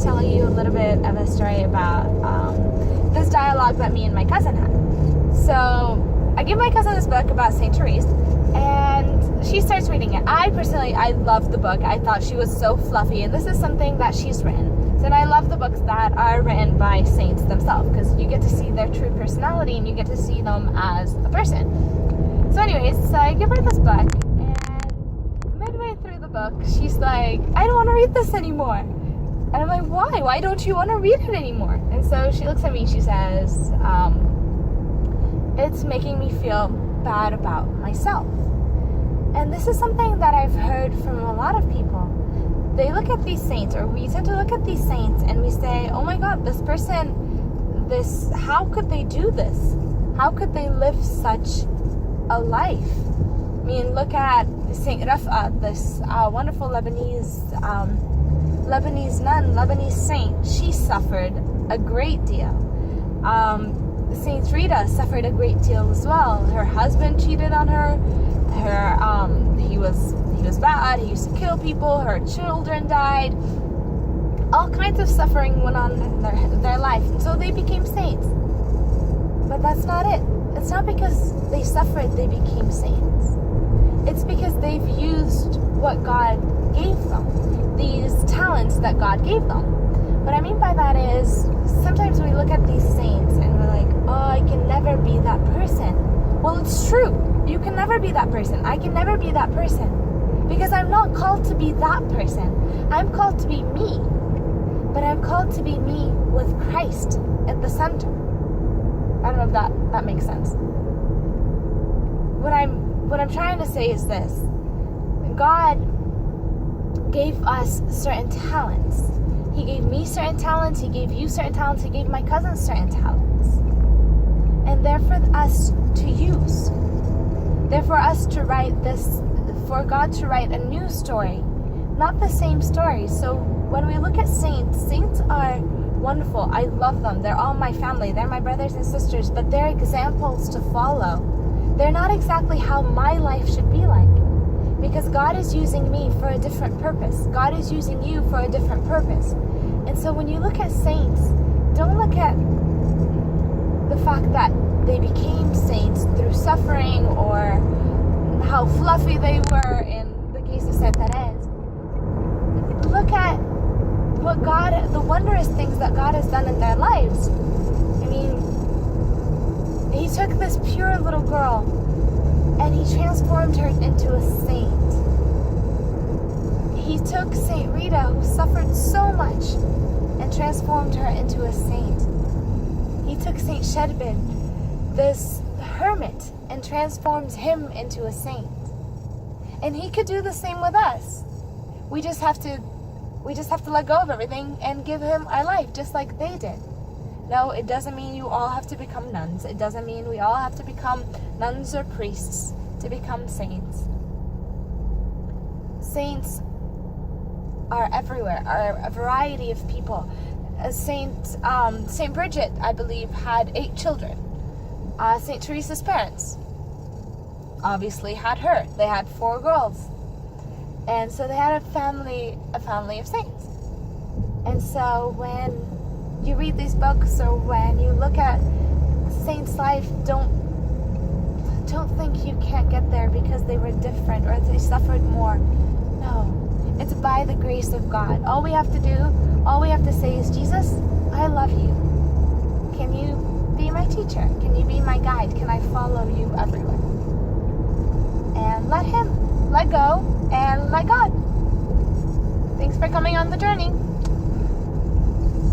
tell you a little bit of a story about this dialogue that me and my cousin had. So I give my cousin this book about Saint Therese, and she starts reading it. I loved the book. I thought she was so fluffy, and this is something that she's written. So, and I love the books that are written by saints themselves, because you get to see their true personality and you get to see them as a person. So anyways, so I give her this book, and midway through the book, she's like, I don't want to read this anymore. And I'm like, why? Why don't you want to read it anymore? And so she looks at me, she says, it's making me feel bad about myself. And this is something that I've heard from a lot of people. They look at these saints, or we tend to look at these saints, and we say, oh my God, this person, how could they do this? How could they live such a life? I mean, look at Saint Rafa, this wonderful Lebanese nun, Lebanese saint. She suffered a great deal. Saint Rita suffered a great deal as well. Her husband cheated on her. He was bad. He used to kill people. Her children died. All kinds of suffering went on in their life, and so they became saints. But that's not it. It's not because they suffered they became saints. It's because they've used what God gave them, these talents that God gave them. What I mean by that is, sometimes we look at these saints and we're like, oh, I can never be that person. Well, it's true. You can never be that person. I can never be that person. Because I'm not called to be that person. I'm called to be me. But I'm called to be me with Christ at the center. I don't know if that makes sense. What I'm trying to say is this. God gave us certain talents. He gave me certain talents. He gave you certain talents. He gave my cousin certain talents. And they're for us to use. They're for us to write this, for God to write a new story, not the same story. So when we look at saints are wonderful. I love them. They're all my family. They're my brothers and sisters, but they're examples to follow. They're not exactly how my life should be like, because God is using me for a different purpose. God is using you for a different purpose. And so when you look at saints, don't look at the fact that they became saints through suffering or how fluffy they were in the case of Saint Therese. Look at the wondrous things that God has done in their lives. I mean, He took this pure little girl and He transformed her into a saint. He took Saint Rita, who suffered so much, and transformed her into a saint. He took Saint Shedbin, this hermit, and transforms him into a saint. And He could do the same with us. We just have to let go of everything and give Him our life, just like they did. No, it doesn't mean you all have to become nuns. It doesn't mean we all have to become nuns or priests to become saints. Saints are everywhere, are a variety of people. Saint Bridget, I believe, had 8 children. Saint Teresa's parents obviously had her. They had 4 girls. And so they had a family of saints. And so when you read these books, or when you look at saints' life, don't think you can't get there because they were different or they suffered more. No, it's by the grace of God. All we have to say is, Jesus, I love you. Can you be my teacher? Can you be my guide? Can I follow you everywhere? And let Him, let go, and let God. Thanks for coming on the journey.